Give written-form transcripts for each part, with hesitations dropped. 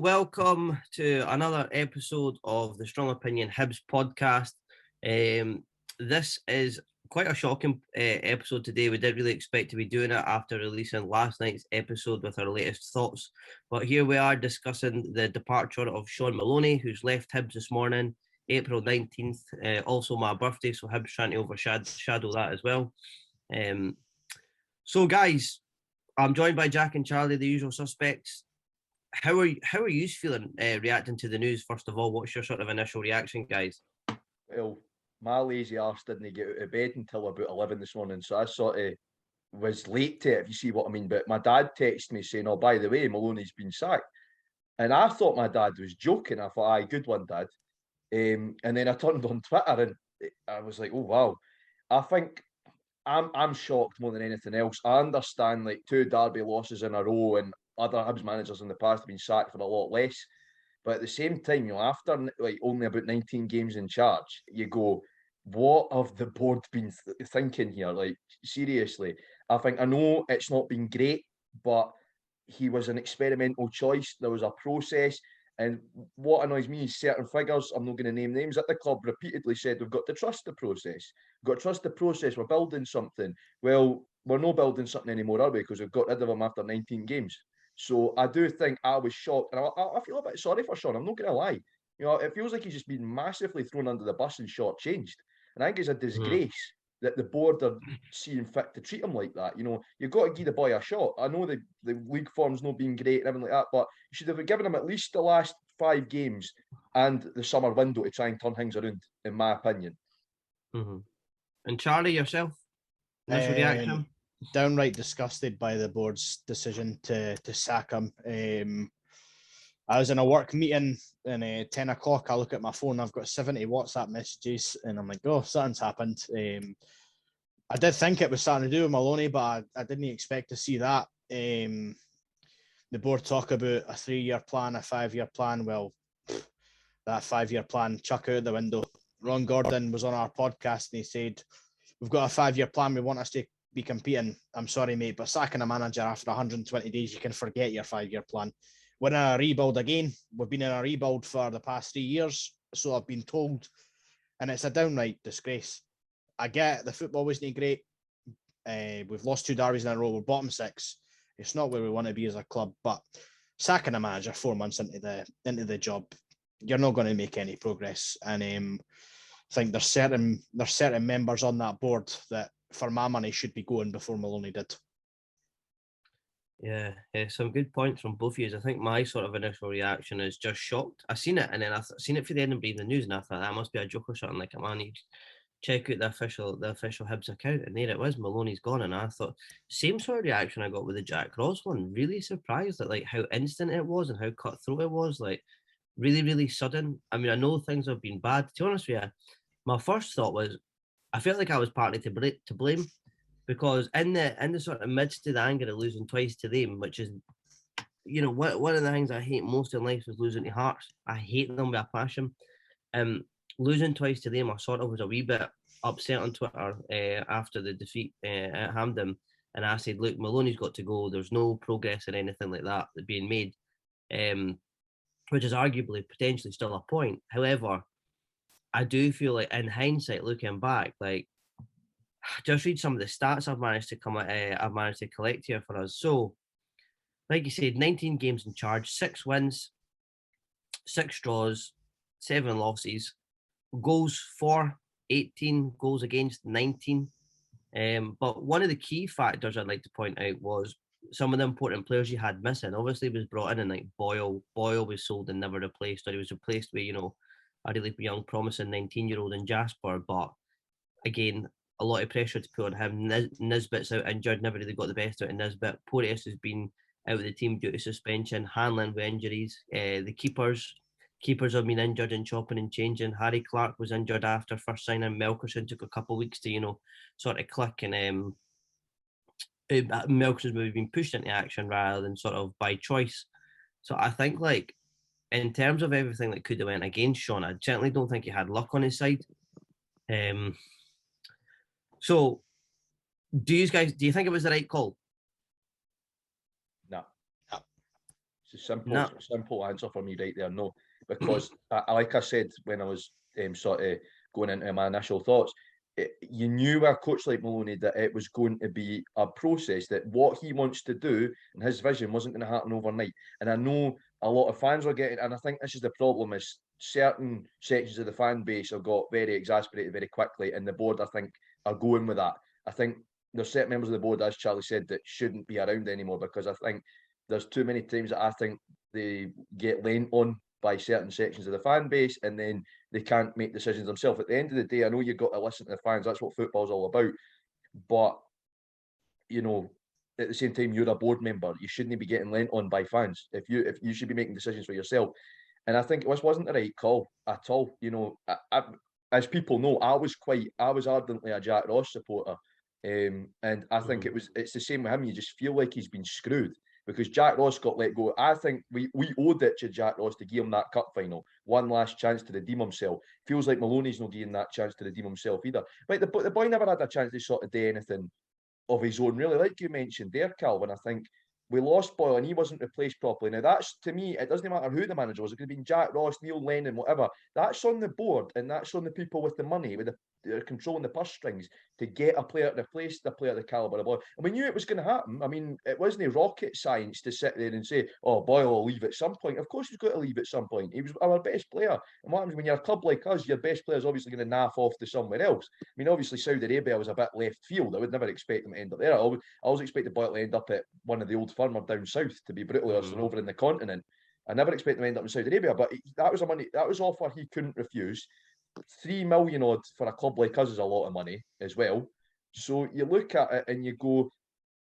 welcome to another episode of the Strong Opinion Hibs podcast. This is quite a shocking episode today. We didn't really expect to be doing it after releasing last night's episode with our latest thoughts. But here we are discussing the departure of Shaun Maloney, who's left Hibs this morning, April 19th, also my birthday, so Hibs trying to overshadow that as well. So guys, I'm joined by Jack and Charlie, the usual suspects. How are you feeling reacting to the news? First of all, what's your sort of initial reaction, guys? Well, my lazy arse didn't get out of bed until about 11 this morning, so I sort of was late to it, if you see what I mean. But my dad texted me saying, "Oh, by the way, Maloney's been sacked," and I thought my dad was joking. I thought, "Aye, good one, Dad." And then I turned on Twitter and I was like, "Oh wow!" I think I'm shocked more than anything else. I understand like 2 Derby losses in a row and other Hibs managers in the past have been sacked for a lot less. But at the same time, after like only about 19 games in charge, you go, what have the board been thinking here? Like, seriously, I know it's not been great, but he was an experimental choice. There was a process. And what annoys me is certain figures, I'm not going to name names, at the club repeatedly said, we've got to trust the process. We've got to trust the process. We're building something. Well, we're not building something anymore, are we? Because we've got rid of him after 19 games. So I do think I was shocked. And I feel a bit sorry for Shaun. I'm not going to lie. It feels like he's just been massively thrown under the bus and shortchanged. And I think it's a disgrace that the board are seeing fit to treat him like that. You've got to give the boy a shot. I know the league form's not been great and everything like that, but you should have given him at least the last 5 games and the summer window to try and turn things around, in my opinion. Mm-hmm. And Charlie, yourself? Initial reaction? Downright disgusted by the board's decision to sack him. I was in a work meeting and 10 o'clock, I look at my phone, I've got 70 WhatsApp messages and I'm like, oh, something's happened. I did think it was something to do with Maloney, but I didn't expect to see that. The board talk about a 3-year plan, a 5-year plan. Well, that 5-year plan, chuck out the window. Ron Gordon was on our podcast and he said, we've got a 5-year plan, we want us to be competing. I'm sorry, mate, but sacking a manager after 120 days, you can forget your 5-year plan. We're in a rebuild again. We've been in a rebuild for the past 3 years, so I've been told, and it's a downright disgrace. I get the football wasn't great. We've lost 2 derbies in a row. We're bottom 6. It's not where we want to be as a club, but sacking a manager 4 months into the job, you're not going to make any progress. And I think there's certain members on that board that, for my money, should be going before Maloney did. Yeah, some good points from both of you. I think my sort of initial reaction is just shocked. I seen it, and then I seen it for the end of the news, and I thought that must be a joke or something. Like, man, you check out the official Hibs account, and there it was, Maloney's gone. And I thought, same sort of reaction I got with the Jack Ross one. Really surprised at like how instant it was and how cutthroat it was. Like, really, really sudden. I mean, I know things have been bad. To be honest with you, my first thought was, I felt like I was partly to blame. Because in the sort of midst of the anger of losing twice to them, which is, one of the things I hate most in life is losing to Hearts. I hate them with a passion. Losing twice to them, I sort of was a wee bit upset on Twitter after the defeat at Hampden, and I said, "Look, Maloney's got to go. There's no progress in anything like that being made," which is arguably potentially still a point. However, I do feel like in hindsight, looking back, like, just read some of the stats I've managed to collect here for us. So, like you said, 19 games in charge, 6 wins, 6 draws, 7 losses, goals for 18, goals against 19. But one of the key factors I'd like to point out was some of the important players you had missing. Obviously, was brought in and like Boyle. Boyle was sold and never replaced, or he was replaced with, a really young, promising 19-year-old in Jasper. But again, a lot of pressure to put on him. Nisbet's out injured, never really got the best out of Nisbet. Porteous has been out of the team due to suspension, Hanlon with injuries. The keepers have been injured and chopping and changing. Harry Clark was injured after first signing. Melkerson took a couple of weeks to, sort of click, and Melkerson's maybe been pushed into action rather than sort of by choice. So I think, like, in terms of everything that could have went against Shaun, I certainly don't think he had luck on his side. So, do you think it was the right call? No. a simple, No. simple answer for me right there. No, because like I said when I was sort of going into my initial thoughts, you knew with a coach like Maloney that it was going to be a process, that what he wants to do and his vision wasn't going to happen overnight. And I know a lot of fans are getting, and I think this is the problem, is certain sections of the fan base have got very exasperated very quickly, and the board, I think, are going with that. I think there's certain members of the board, as Charlie said, that shouldn't be around anymore, because I think there's too many times that I think they get lent on by certain sections of the fan base, and then they can't make decisions themselves. At the end of the day, I know you've got to listen to the fans. That's what football's all about. But, you know, at the same time, you're a board member. You shouldn't be getting lent on by fans. If you should be making decisions for yourself. And I think this wasn't the right call at all. You know, as people know, I was ardently a Jack Ross supporter. And I think it's the same with him. You just feel like he's been screwed, because Jack Ross got let go. I think we owed it to Jack Ross to give him that cup final, one last chance to redeem himself. Feels like Maloney's not giving that chance to redeem himself either. But the boy never had a chance to sort of do anything of his own, really. Like you mentioned there, Calvin, I think we lost Boyle and he wasn't replaced properly. Now, that's, to me, it doesn't matter who the manager was. It could have been Jack Ross, Neil Lennon, whatever. That's on the board, and that's on the people with the money, with the controlling the purse strings, to get a player to replace the player of the calibre of Boyle. And we knew it was going to happen. I mean, it wasn't rocket science to sit there and say, oh, Boyle will leave at some point. Of course he's got to leave at some point. He was our best player. And what happens when you're a club like us, your best player is obviously going to naff off to somewhere else. I mean, obviously Saudi Arabia was a bit left field. I would never expect them to end up there. I always expected Boyle to end up at one of the old firm or down south, to be brutally honest, and over in the continent. I never expect them to end up in Saudi Arabia, but that was offer he couldn't refuse. 3 million odd for a club like us is a lot of money as well. So you look at it and you go,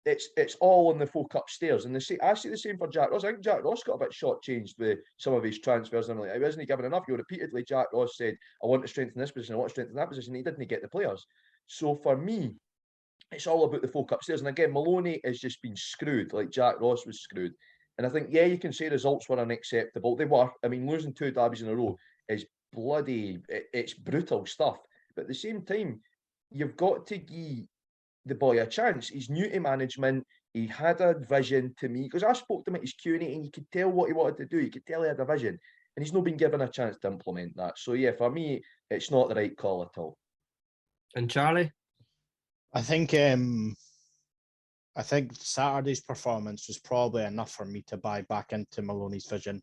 it's all on the folk upstairs. And I see the same for Jack Ross. I think Jack Ross got a bit shortchanged with some of his transfers. And he wasn't given enough. Repeatedly, Jack Ross said, I want to strengthen this position, I want to strengthen that position. He didn't get the players. So for me, it's all about the folk upstairs. And again, Maloney has just been screwed, like Jack Ross was screwed. And I think, yeah, you can say results were unacceptable. They were. I mean, losing 2 derbies in a row is bloody, it's brutal stuff. But at the same time, you've got to give the boy a chance. He's new to management. He had a vision, to me, because I spoke to him at his Q&A and you could tell what he wanted to do. You could tell he had a vision, and he's not been given a chance to implement that. So yeah, for me, it's not the right call at all. And Charlie? I think Saturday's performance was probably enough for me to buy back into Maloney's vision.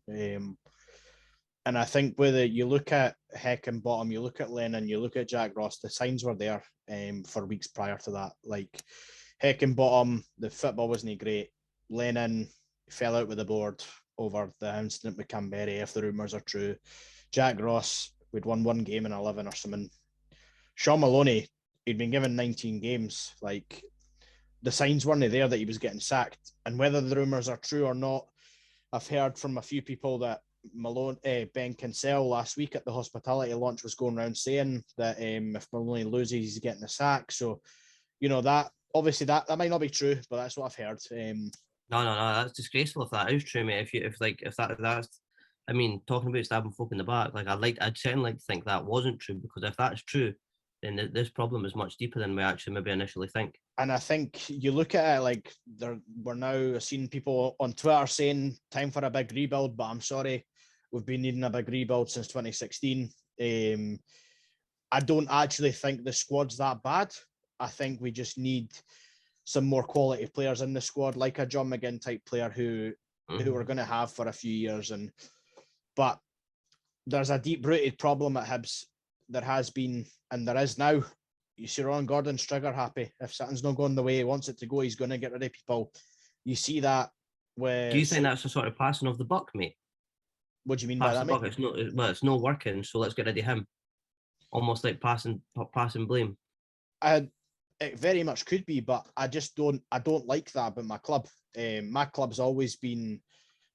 And I think whether you look at Heckingbottom, you look at Lennon, you look at Jack Ross, the signs were there for weeks prior to that. Like Heckingbottom, the football wasn't great. Lennon fell out with the board over the incident with Canberra, if the rumours are true. Jack Ross, we'd won 1 game in 11 or something. Shaun Maloney, he'd been given 19 games. Like, the signs weren't there that he was getting sacked. And whether the rumours are true or not, I've heard from a few people that Ben Kinsell last week at the hospitality launch was going around saying that if Maloney loses, he's getting a sack. So, you know, that obviously that might not be true, but that's what I've heard. No, that's disgraceful if that is true, mate. If that's, I mean, talking about stabbing folk in the back, like I'd certainly like to think that wasn't true, because if that's true, then this problem is much deeper than we actually maybe initially think. And I think you look at it like we're now seeing people on Twitter saying time for a big rebuild, but I'm sorry, we've been needing a big rebuild since 2016. I don't actually think the squad's that bad. I think we just need some more quality players in the squad, like a John McGinn type player who we're going to have for a few years. But there's a deep-rooted problem at Hibs. There has been, and there is now. You see Ron Gordon's trigger happy. If something's not going the way he wants it to go, he's going to get rid of people. You see that with... Do you think that's a sort of passing of the buck, mate? What do you mean by that, mate? It's not working, so let's get rid of him. Almost like passing blame. It very much could be, but I don't like that about my club. My club's always been,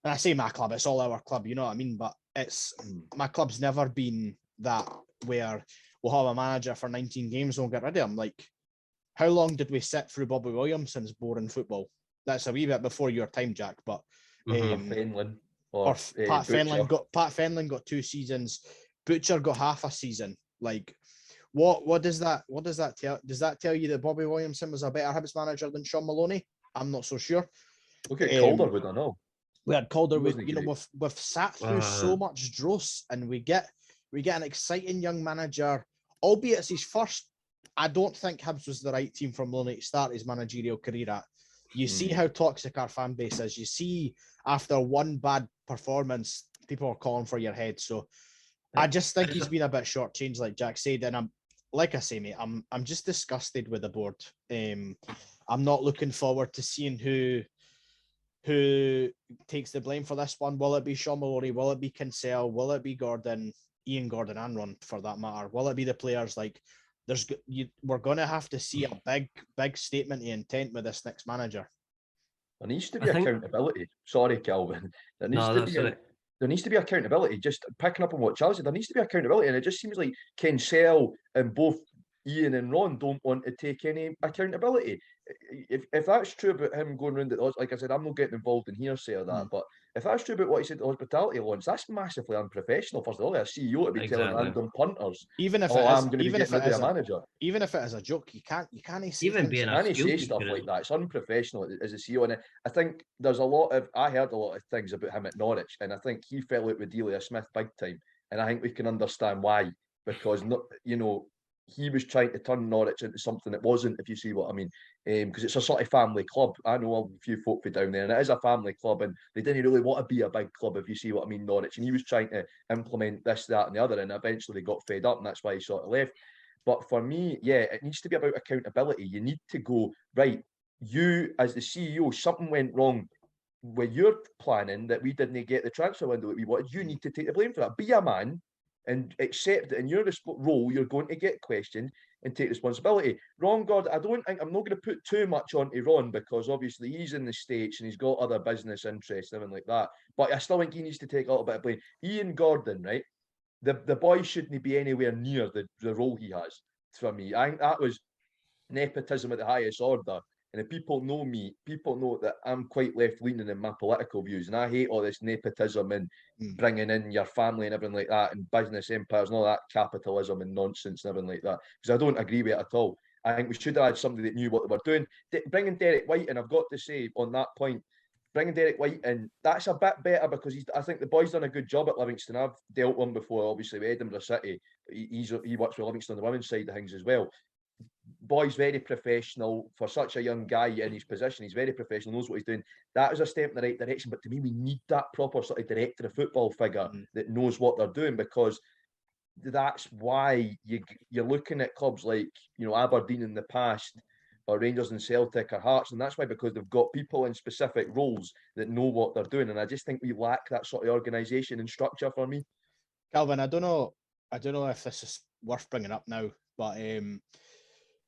and I say my club, it's all our club, you know what I mean? But my club's never been that where we'll have a manager for 19 games and we'll get rid of him. Like, how long did we sit through Bobby Williamson's boring football? That's a wee bit before your time, Jack, but Fenlon or Pat Fenlon got 2 seasons. Butcher got half a season. Like, what does that tell? Does that tell you that Bobby Williamson was a better Hibs manager than Shaun Maloney? I'm not so sure. Look at Calder, would I know? We had Calder, wasn't you know, great. we've sat through so much dross, and we get an exciting young manager, albeit it's his first. I don't think Hibs was the right team for Maloney to start his managerial career at. You see how toxic our fan base is. You see after one bad performance, people are calling for your head. So I just think he's been a bit shortchanged, like Jack said, and like I say, mate, I'm just disgusted with the board. I'm not looking forward to seeing who takes the blame for this one. Will it be Shaun Maloney? Will it be Kinsell? Will it be Gordon, Ian Gordon, and Ron for that matter? Will it be the players? Like, we're going to have to see a big statement of intent with this next manager. There needs to be accountability. Sorry, Calvin. There needs to be accountability. Just picking up on what Charles said, there needs to be accountability, and it just seems like Kinsell and both Ian and Ron don't want to take any accountability. If that's true about him going around it, like I said, I'm not getting involved in hearsay or that, but if that's true about what he said at the hospitality launch, that's massively unprofessional. First of all, a CEO to be telling random punters, even if I'm going to be getting rid of a manager. Even if it is a joke, you can't say even being can't say stuff like that. It's unprofessional as a CEO, and I think there's I heard a lot of things about him at Norwich, and I think he fell out with Delia Smith big time, and I think we can understand why, because he was trying to turn Norwich into something it wasn't, if you see what I mean, because it's a sort of family club. I know a few folk from down there, and it is a family club, and they didn't really want to be a big club, if you see what I mean, Norwich. And he was trying to implement this, that, and the other, and eventually they got fed up, and that's why he sort of left. But for me, yeah, it needs to be about accountability. You need to go, right, you as the CEO, something went wrong with your planning that we didn't get the transfer window that we wanted. You need to take the blame for that. Be a man and accept that in your role, you're going to get questioned and take responsibility. Ron Gordon, I'm not going to put too much onto Ron, because obviously he's in the States and he's got other business interests and everything like that. But I still think he needs to take a little bit of blame. Ian Gordon, right? The boy shouldn't be anywhere near the role he has, for me. I think that was nepotism at the highest order. And if people know me, people know that I'm quite left-leaning in my political views, and I hate all this nepotism and bringing in your family and everything like that, and business empires and all that capitalism and nonsense and everything like that, because I don't agree with it at all. I think we should have had somebody that knew what they were doing. Bringing Derek White in, I've got to say on that point, bringing Derek White in, that's a bit better, because I think the boy's done a good job at Livingston. I've dealt with him before, obviously, with Edinburgh City. He works with Livingston on the women's side of things as well. Boy's very professional for such a young guy in his position. He's very professional, knows what he's doing. That is a step in the right direction. But to me, we need that proper sort of director of football figure that knows what they're doing, because that's why you're looking at clubs like Aberdeen in the past, or Rangers and Celtic or Hearts, and that's why, because they've got people in specific roles that know what they're doing. And I just think we lack that sort of organisation and structure for me. Calvin, I don't know if this is worth bringing up now, but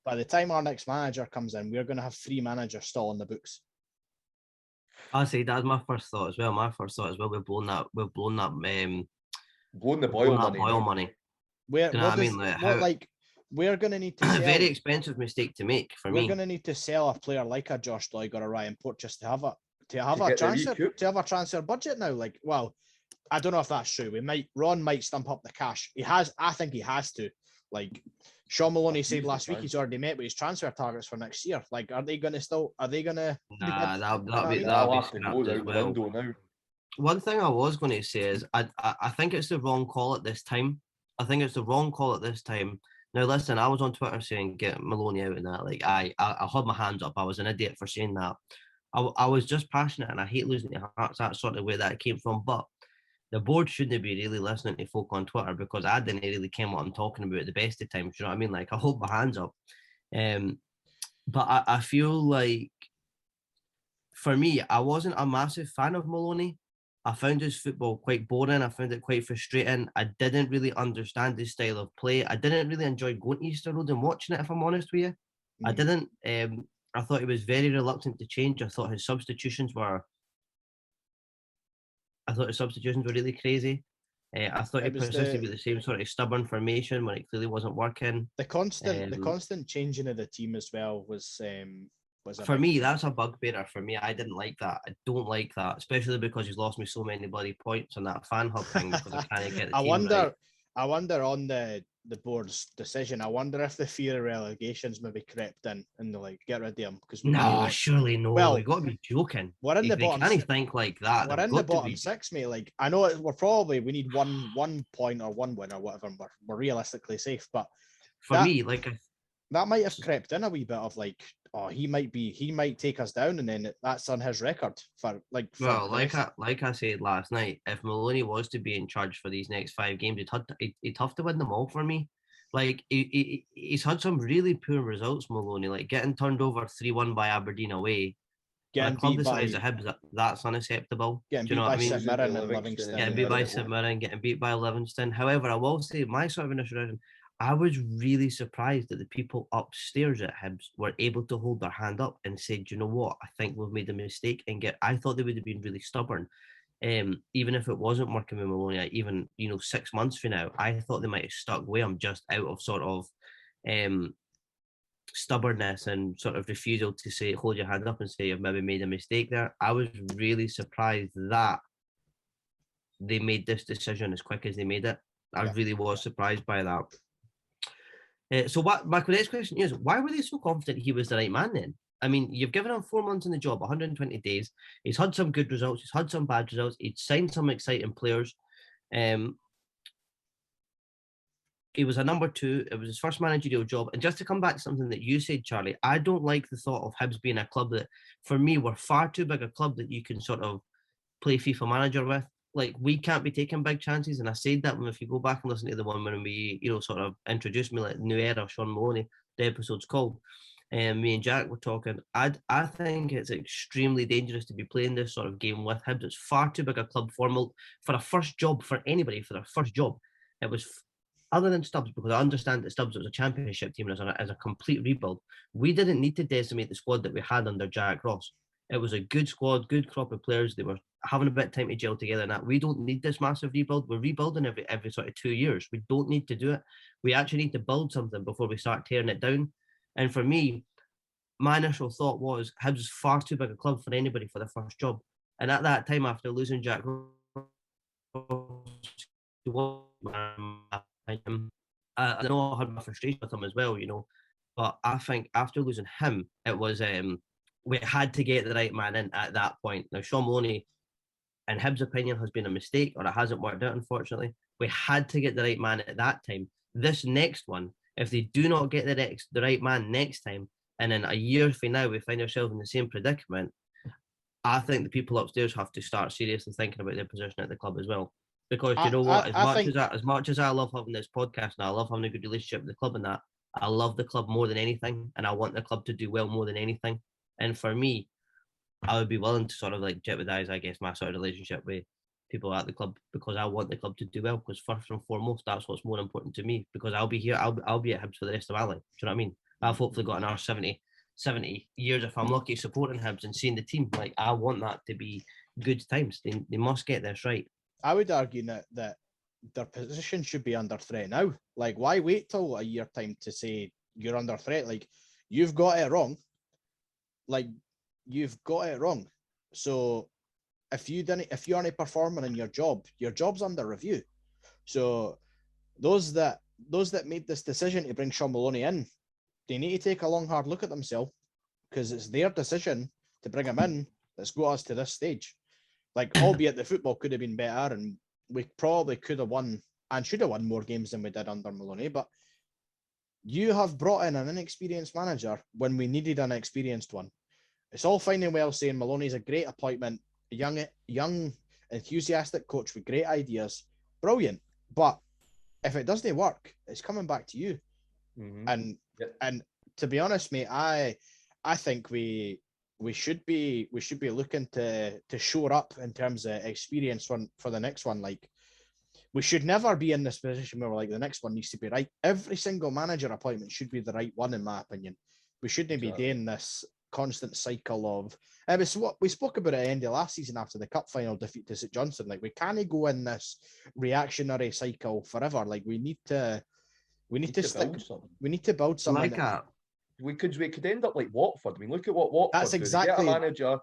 by the time our next manager comes in, we're going to have 3 managers still on the books. I say that's my first thought as well. We've blown the boil money. We're going to need to sell, very expensive mistake to make for me. We're going to need to sell a player like a Josh Doig or a Ryan Porteous to have a transfer budget now. Like, well, I don't know if that's true. Ron might stump up the cash. I think he has to. Like Shaun Maloney said last week, he's already met with his transfer targets for next year. Like, are they going to? Nah, that'll be scrapped as well. Now. One thing I was going to say is I think it's the wrong call at this time. Now, listen, I was on Twitter saying get Maloney out and that. Like, I hold my hands up. I was an idiot for saying that. I was just passionate, and I hate losing to Hearts. That's sort of where that came from. But the board shouldn't be really listening to folk on Twitter, because I didn't really care what I'm talking about at the best of times. You know what I mean? Like, I hold my hands up. But I feel like, for me, I wasn't a massive fan of Maloney. I found his football quite boring. I found it quite frustrating. I didn't really understand his style of play. I didn't really enjoy going to Easter Road and watching it, if I'm honest with you. I didn't. I thought he was very reluctant to change. I thought his substitutions were really crazy. I thought he persisted with the same sort of stubborn formation when it clearly wasn't working. The constant changing of the team as well was for me, that's a bugbearer for me. I didn't like that. I don't like that, especially because he's lost me so many bloody points on that fan hub thing because I can't get the team right. I wonder on the the board's decision. I wonder if the fear of relegations maybe crept in and they're like, get rid of him because No, surely no. Well, You got to be joking. we're in the They bottom. can't think like that. We're They've in the got to bottom be. 6, mate. Like I know we need one point or one win or whatever. And we're realistically safe, but For me, like that might have crept in a wee bit of like, oh, he might take us down, and then that's on his record for like. Well, like I said last night, if Maloney was to be in charge for these next 5 games, he'd have to win them all for me. Like he's had some really poor results, Maloney. Like getting turned over 3-1 by Aberdeen away. Getting a club beat the size by of Hibs, that's unacceptable. getting Do you beat know by what I mean? St Mirren and Livingston. Livingston. Getting beat by St Mirren, getting beat by Livingston. However, I will say my sort of initial reaction, I was really surprised that the people upstairs at Hibs were able to hold their hand up and say, "Do you know what? I think we've made a mistake." And I thought they would have been really stubborn. Even if it wasn't working with Maloney, like even 6 months from now, I thought they might have stuck with him just out of sort of stubbornness and sort of refusal to say, hold your hand up and say you've maybe made a mistake there. I was really surprised that they made this decision as quick as they made it. I really was surprised by that. So what my next question is, why were they so confident he was the right man then? I mean, you've given him 4 months in the job, 120 days. He's had some good results. He's had some bad results. He's signed some exciting players. He was a number 2. It was his first managerial job. And just to come back to something that you said, Charlie, I don't like the thought of Hibs being a club that, for me, we're far too big a club that you can sort of play FIFA manager with. Like, we can't be taking big chances. And I said that if you go back and listen to the one when we, sort of introduced me, like New Era, Shaun Maloney, the episode's called. And me and Jack were talking. I think it's extremely dangerous to be playing this sort of game with Hibs. It's far too big a club formal for a first job for anybody, for their first job. It was, other than Stubbs, because I understand that Stubbs was a championship team as a complete rebuild. We didn't need to decimate the squad that we had under Jack Ross. It was a good squad, good crop of players. They were having a bit of time to gel together and that. We don't need this massive rebuild. We're rebuilding every sort of 2 years. We don't need to do it. We actually need to build something before we start tearing it down. And for me, my initial thought was Hibs is far too big a club for anybody for their first job. And at that time, after losing Jack Ross, I know I had my frustration with him as well, but I think after losing him, it was we had to get the right man in at that point. Now, Shaun Maloney, in Hibs' opinion, has been a mistake, or it hasn't worked out, unfortunately. We had to get the right man at that time. This next one, if they do not get the right man next time, and in a year from now we find ourselves in the same predicament, I think the people upstairs have to start seriously thinking about their position at the club as well. Because you know what, as much as I love having this podcast and I love having a good relationship with the club and that, I love the club more than anything, and I want the club to do well more than anything. And for me, I would be willing to sort of like jeopardize, I guess, my sort of relationship with people at the club because I want the club to do well. Because first and foremost, that's what's more important to me. Because I'll be here, I'll be at Hibs for the rest of my life. Do you know what I mean? I've hopefully got another 70 years if I'm lucky supporting Hibs and seeing the team. Like, I want that to be good times. They must get this right. I would argue that their position should be under threat now. Like, why wait till a year time to say you're under threat? Like, you've got it wrong. So if you aren't performing in your job's under review. So those that made this decision to bring Shaun Maloney in, they need to take a long hard look at themselves, because it's their decision to bring him in that's got us to this stage. Like, albeit the football could have been better and we probably could have won and should have won more games than we did under Maloney, but you have brought in an inexperienced manager when we needed an experienced one. It's all fine and well saying Maloney's a great appointment, a young, enthusiastic coach with great ideas. Brilliant. But if it doesn't work, it's coming back to you. Mm-hmm. And to be honest, mate, I think we should be looking to shore up in terms of experience for the next one. Like, we should never be in this position where we're like, the next one needs to be right. Every single manager appointment should be the right one, in my opinion. We shouldn't be doing this constant cycle of. It's what we spoke about at the end of last season after the cup final defeat to St Johnstone. Like, we can't go in this reactionary cycle forever. Like, we need to build something. Like we could end up like Watford. I mean, look at what Watford. That's exactly. They get a manager,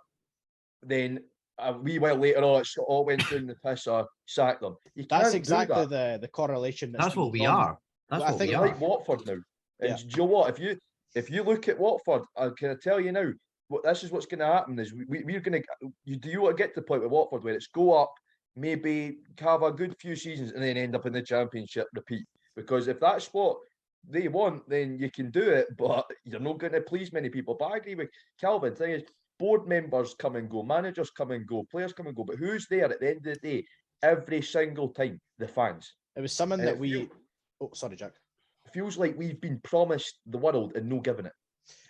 then a wee while later, it all went down the piss or sack them. That's exactly the correlation. That's what we are. That's I what think we They're are. like Watford now. And Yeah. do you know what? If you look at Watford, I can tell you now, this is what's going to happen is we're going to. Do you want to get to the point with Watford where it's go up, maybe have a good few seasons, and then end up in the Championship, repeat? Because if that's what they want, then you can do it, but you're not going to please many people. But I agree with Calvin. The thing is, board members come and go, managers come and go, players come and go, but who's there at the end of the day every single time? The fans. It was something And that we. Oh, sorry, Jack. feels like we've been promised the world and no given it.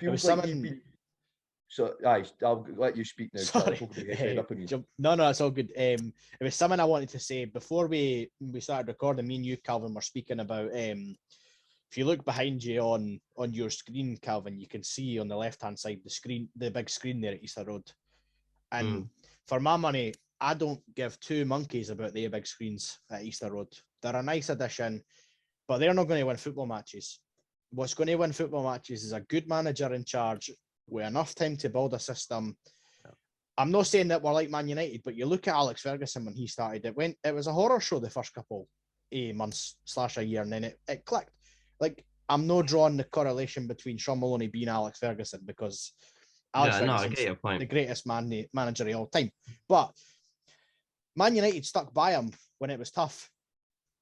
It was Feels like something. we've been. So, aye, I'll let you speak now, Charlie. Sorry. Hopefully get fed up on you. No, it's all good. It was something I wanted to say before we started recording. Me and you, Calvin, were speaking about. If you look behind you on your screen, Calvin, you can see on the left hand side the big screen there at Easter Road. And for my money, I don't give two monkeys about the big screens at Easter Road. They're a nice addition, but they're not going to win football matches. What's going to win football matches is a good manager in charge with enough time to build a system. I'm not saying that we're like Man United, but you look at Alex Ferguson when he started, it was a horror show the first couple months / a year, and then it clicked. Like, I'm not drawing the correlation between Shaun Maloney being Alex Ferguson, because Alex I get your Ferguson's point. the greatest manager of all time. But Man United stuck by him when it was tough.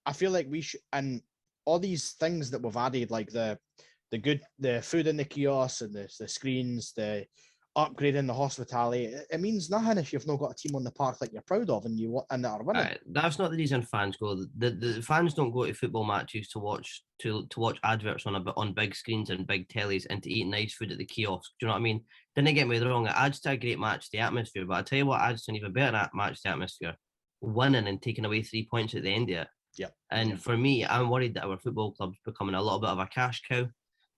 I feel like we should, and all these things that we've added, like the food in the kiosks and the screens, the upgrading the hospitality, it means nothing if you've not got a team on the park that you're proud of and that are winning. That's not the reason fans go. The fans don't go to football matches to watch adverts on big screens and big tellies and to eat nice food at the kiosk. Do you know what I mean? Didn't get me wrong. It adds to a great match, the atmosphere. But I tell you what adds to an even better match, the atmosphere: winning and taking away 3 points at the end of it. Yeah. And for me, I'm worried that our football club's becoming a little bit of a cash cow.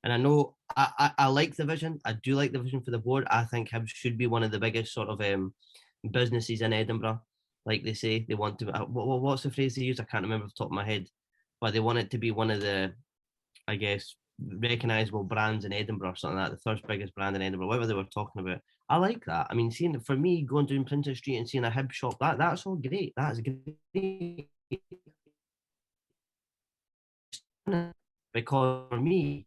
And I know I like the vision. I do like the vision for the board. I think Hibs should be one of the biggest sort of businesses in Edinburgh. Like they say, they want to. What's the phrase they use? I can't remember off the top of my head. But they want it to be one of the, I guess, recognisable brands in Edinburgh, or something like that, the third biggest brand in Edinburgh, whatever they were talking about. I like that. I mean, seeing, for me, going down Princess Street and seeing a Hibs shop, that's all great. That's great. Because for me,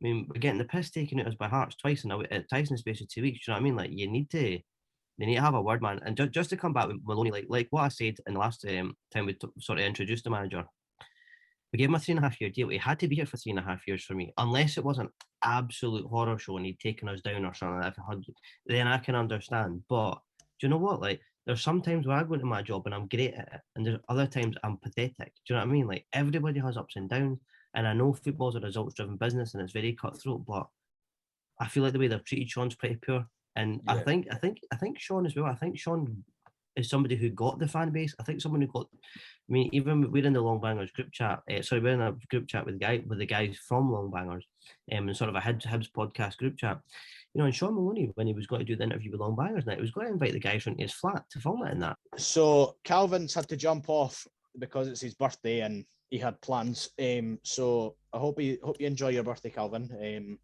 I mean, we're getting the piss taken out of us by Hearts twice at Tyson space of 2 weeks. Do you know what I mean? Like, they need to have a word, man. And just to come back with Maloney, like what I said in the last time we sort of introduced the manager, we gave him a 3.5-year deal. He had to be here for 3.5 years for me, unless it was an absolute horror show and he'd taken us down or something like that. Then I can understand. But do you know what? Like, there's some times where I go into my job and I'm great at it, and there's other times I'm pathetic. Do you know what I mean? Like, everybody has ups and downs, and I know football's a results-driven business and it's very cutthroat, but I feel like the way they've treated Shaun's pretty poor. And Yeah. I think Shaun as well. I think Shaun is somebody who got the fan base. I think someone who got. I mean, even we're in the Long Bangers group chat. We're in a group chat with the guys from Long Bangers, and sort of a Hibs podcast group chat. You know, and Shaun Maloney, when he was going to do the interview with Long Bangers, he was going to invite the guys from his flat to film it in that. So Calvin's had to jump off because it's his birthday and he had plans. So I hope you enjoy your birthday, Calvin.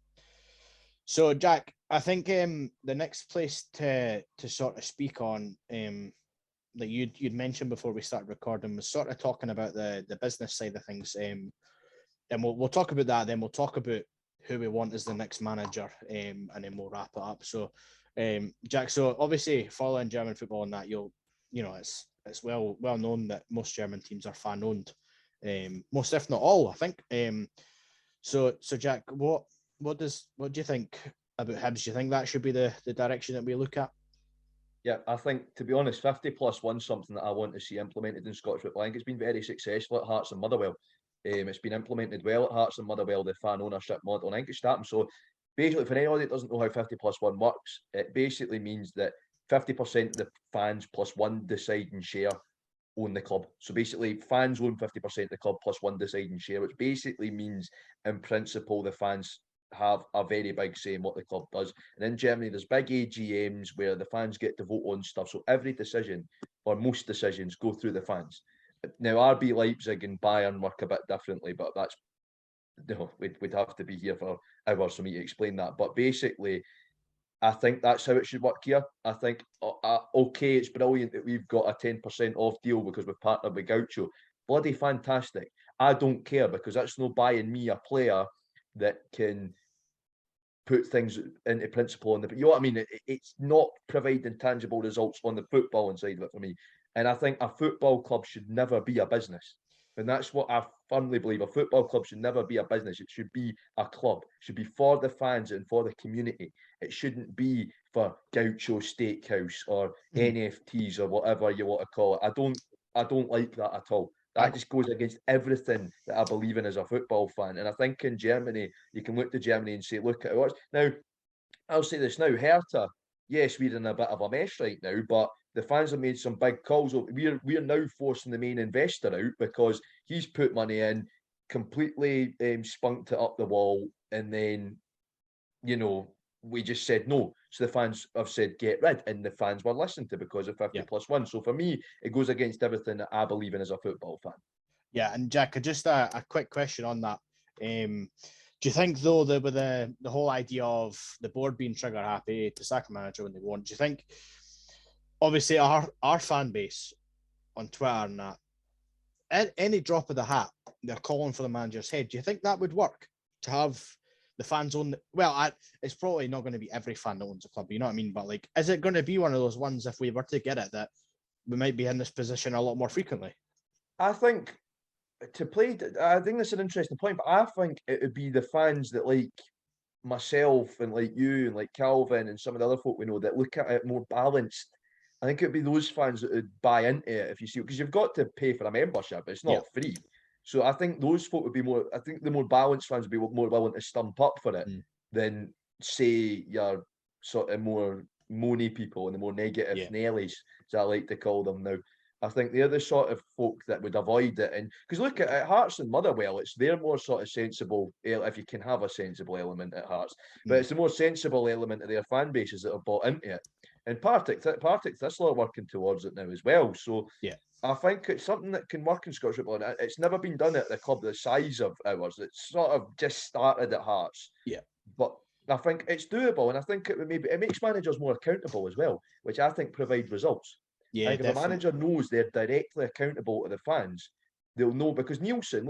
So Jack, I think the next place to sort of speak on, that you'd mentioned before we started recording, was sort of talking about the business side of things. And we'll talk about that. Then we'll talk about who we want as the next manager, and then we'll wrap it up. So, Jack, so obviously following German football and that, it's well known that most German teams are fan owned, most if not all, I think. So Jack, what do you think about Hibs? Do you think that should be the direction that we look at? Yeah, I think, to be honest, 50+1 is something that I want to see implemented in Scottish football. I think it's been very successful at Hearts and Motherwell. It's been implemented well at Hearts and Motherwell, the fan ownership model. And I think it's starting. So basically, for anybody that doesn't know how 50+1 works, it basically means that 50% of the fans plus one deciding share own the club. So basically, fans own 50% of the club plus one deciding share, which basically means, in principle, the fans have a very big say in what the club does. And in Germany, there's big AGMs where the fans get to vote on stuff. So every decision, or most decisions, go through the fans. Now, RB Leipzig and Bayern work a bit differently, but that's, we'd have to be here for hours for me to explain that. But basically, I think that's how it should work here. I think, okay, it's brilliant that we've got a 10% off deal because we've partnered with Gaucho. Bloody fantastic. I don't care, because that's no buying me a player that can put things into principle on the, you know what I mean? It's not providing tangible results on the footballing side of it for me. And I think a football club should never be a business. And that's what I firmly believe. A football club should never be a business. It should be a club. It should be for the fans and for the community. It shouldn't be for Gaucho Steakhouse or NFTs or whatever you want to call it. I don't like that at all. That just goes against everything that I believe in as a football fan. And I think in Germany, you can look to Germany and say, look at us. Now, I'll say this now, Hertha, yes, we're in a bit of a mess right now, but the fans have made some big calls. We're now forcing the main investor out because he's put money in, completely spunked it up the wall, and then, you know, we just said no. So the fans have said get rid, and the fans were listened to because of 50+1. So for me, it goes against everything that I believe in as a football fan. Yeah, and Jack, just a quick question on that. Do you think, though, that with the whole idea of the board being trigger happy to sack a manager when they want, do you think, obviously, our fan base on Twitter and that, at any drop of the hat, they're calling for the manager's head? Do you think that would work to have the fans own? Well, it's probably not going to be every fan that owns a club, you know what I mean? But like, is it going to be one of those ones, if we were to get it, that we might be in this position a lot more frequently? I think I think that's an interesting point, but I think it would be the fans that, like myself and like you and like Calvin and some of the other folk we know, that look at it more balanced. I think it'd be those fans that would buy into it, if you see, because you've got to pay for a membership. It's not free. So I think those folk would be more, I think the more balanced fans would be more willing to stump up for it than, say, your sort of more moany people and the more negative Nellies, as I like to call them now. I think they're the sort of folk that would avoid it. And because look at Hearts and Motherwell, they're more sort of sensible, if you can have a sensible element at Hearts, but it's the more sensible element of their fan bases that have bought into it. And Partick Thistle are working towards it now as well. So I think it's something that can work in Scottish football. And it's never been done at the club the size of ours. It's sort of just started at Hearts. Yeah. But I think it's doable, and I think it makes managers more accountable as well, which I think provide results. Yeah, I think if a manager knows they're directly accountable to the fans, they'll know. Because Nielsen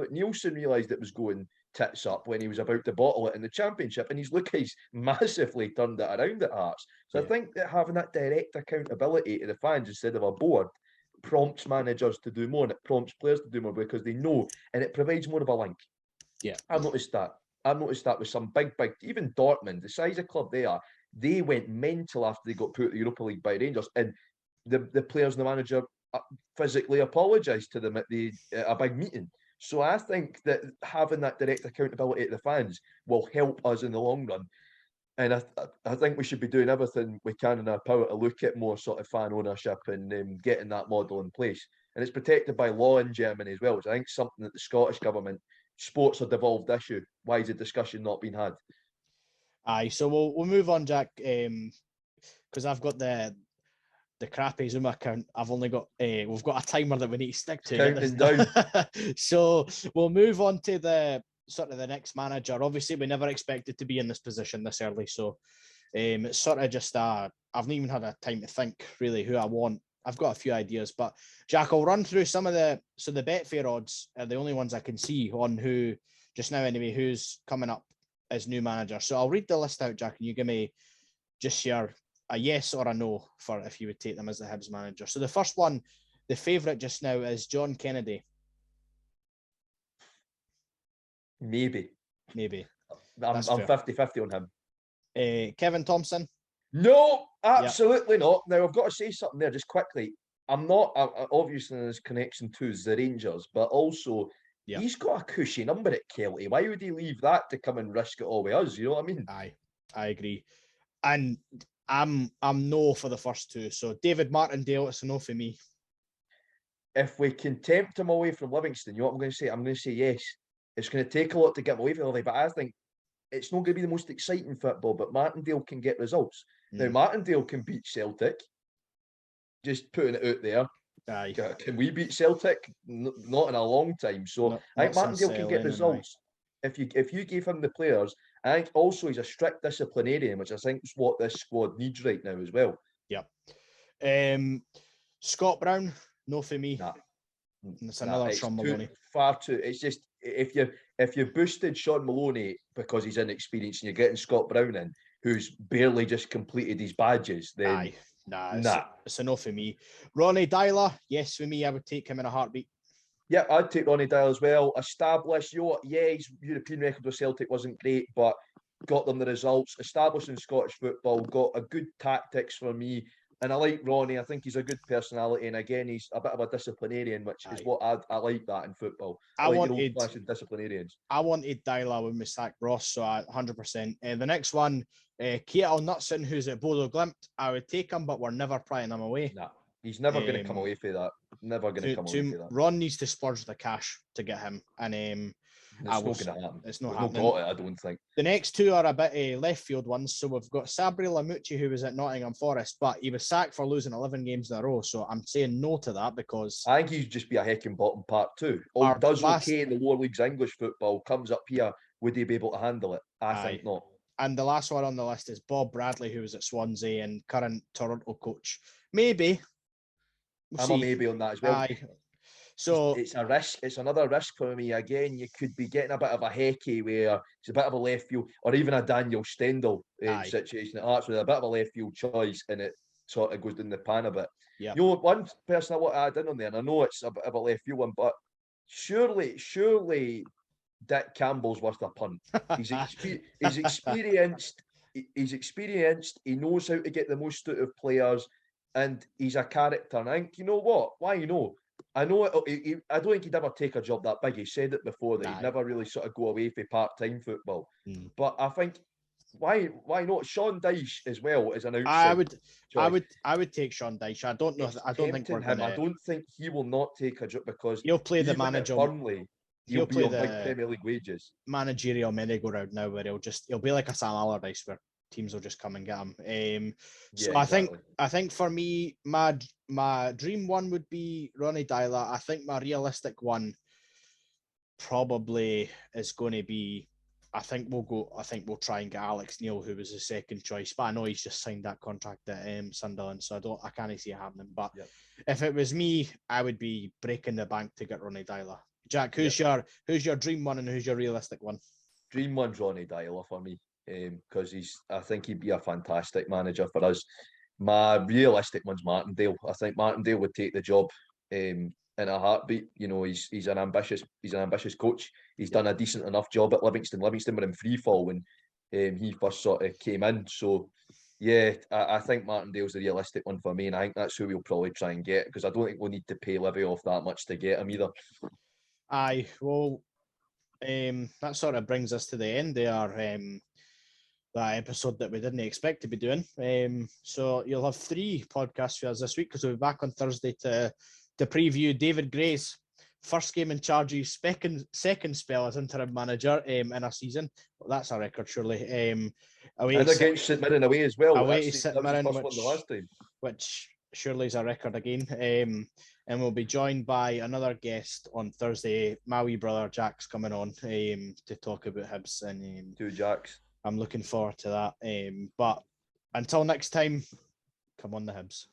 realised it was going tits up when he was about to bottle it in the Championship, and he's massively turned it around at Hearts. So I think that having that direct accountability to the fans instead of a board prompts managers to do more, and it prompts players to do more because they know, and it provides more of a link. Yeah, I've noticed that with some big, even Dortmund, the size of club they are, they went mental after they got put at the Europa League by Rangers, and the players and the manager physically apologised to them at a big meeting. So I think that having that direct accountability to the fans will help us in the long run. And I think we should be doing everything we can in our power to look at more sort of fan ownership and getting that model in place. And it's protected by law in Germany as well, which I think is something that the Scottish government, sports a devolved issue. Why is the discussion not being had? Aye, so we'll move on, Jack, because I've got the crappy Zoom account. I've only got we've got a timer that we need to stick to. Counting down. So we'll move on to the next manager. Obviously, we never expected to be in this position this early, so it's sort of just I've not even had a time to think really who I want. I've got a few ideas, but Jack, I'll run through some of the Betfair odds are the only ones I can see on who just now anyway, who's coming up as new manager. So I'll read the list out, Jack, and you give me just your a yes or a no for if you would take them as the Hibs manager. So the first one, the favourite just now is John Kennedy. Maybe. I'm 50-50 on him. Kevin Thompson? No, absolutely not. Now, I've got to say something there just quickly. I'm not, obviously, in his connection to the Rangers, but also he's got a cushy number at Kelty. Why would he leave that to come and risk it all with us? You know what I mean? Aye, I agree. And I'm no for the first two. So David Martindale, it's a no for me. If we can tempt him away from Livingston, you know what I'm going to say? I'm going to say yes. It's going to take a lot to get him away from Livingston, but I think it's not going to be the most exciting football, but Martindale can get results. Now, Martindale can beat Celtic. Just putting it out there. Aye. Can we beat Celtic? Not in a long time. So I think Martindale can get results. If you gave him the players, I think also he's a strict disciplinarian, which I think is what this squad needs right now as well. Yep. Scott Brown, no for me. It's another it's Shaun Maloney. Far too. It's just if you boosted Shaun Maloney because he's inexperienced and you're getting Scott Brown in, who's barely just completed his badges, then it's enough for me. Ronnie Dyler, yes, for me, I would take him in a heartbeat. Yeah, I'd take Ronnie Dyler as well. Established, his European record with Celtic wasn't great, but got them the results. Established in Scottish football, got a good tactics for me. And I like Ronnie. I think he's a good personality. And again, he's a bit of a disciplinarian, which is what I like that in football. I like your old-fashioned disciplinarians. I wanted Dyler when we sacked Ross, so 100%. The next one, Keatal Knutson, who's at Bodo Glimt, I would take him, but we're never prying him away. Nah, he's never going to come away for that. Never going to come away for that. Ron needs to splurge the cash to get him. And it's not going to happen. It's not happening. Not got it, I don't think. The next two are a bit left field ones. So we've got Sabri Lamucci, who was at Nottingham Forest, but he was sacked for losing 11 games in a row. So I'm saying no to that because I think he'd just be a hecking bottom part too. Does okay in the lower leagues English football, comes up here, would he be able to handle it? I think not. And the last one on the list is Bob Bradley, who was at Swansea and current Toronto coach. Maybe. I'm a maybe on that as well. So it's a risk. It's another risk for me. Again, you could be getting a bit of a Hecky where it's a bit of a left field, or even a Daniel Stendhal situation. That's with a bit of a left field choice, and it sort of goes down the pan a bit. Yeah. One person I want to add in on there, and I know it's a bit of a left field one, but surely Dick Campbell's worth a punt. He's experienced. He's experienced. He knows how to get the most out of players, and he's a character. And I think, you know what? Why I know I don't think he'd ever take a job that big. He said it before that he'd never really sort of go away for part-time football. But I think why not Sean Dyche as well as an outside? I would take Sean Dyche. I don't know. I don't think I don't think he will not take a job because he'll play the manager. Burnley, he'll be on big Premier League wages. Managerial merry-go-round now, where he'll be like a Sam Allardyce, where teams will just come and get him. I think for me, my dream one would be Ronnie Dyler. I think my realistic one probably is going to be. I think we'll try and get Alex Neil, who was the second choice, but I know he's just signed that contract at Sunderland, so I can't see it happening. But if it was me, I would be breaking the bank to get Ronnie Dyler. Jack, who's your dream one and who's your realistic one? Dream one's Ronnie Dyler for me. Because I think he'd be a fantastic manager for us. My realistic one's Martindale. I think Martindale would take the job in a heartbeat. You know, he's an ambitious coach. He's done a decent enough job at Livingston. Livingston were in free fall when he first sort of came in. So yeah, I think Martindale's the realistic one for me, and I think that's who we'll probably try and get because I don't think we'll need to pay Livy off that much to get him either. Aye, well, that sort of brings us to the end there. That episode that we didn't expect to be doing. So you'll have 3 podcasts for us this week because we'll be back on Thursday to preview David Gray's first game in charge, his second spell as interim manager in a season. Well, that's a record, surely. And against St Mirren away as well. Away to St Mirren, which surely is a record again. And we'll be joined by another guest on Thursday. My wee brother Jack's coming on to talk about Hibs. And 2 Jacks. I'm looking forward to that. But until next time, come on the Hibs.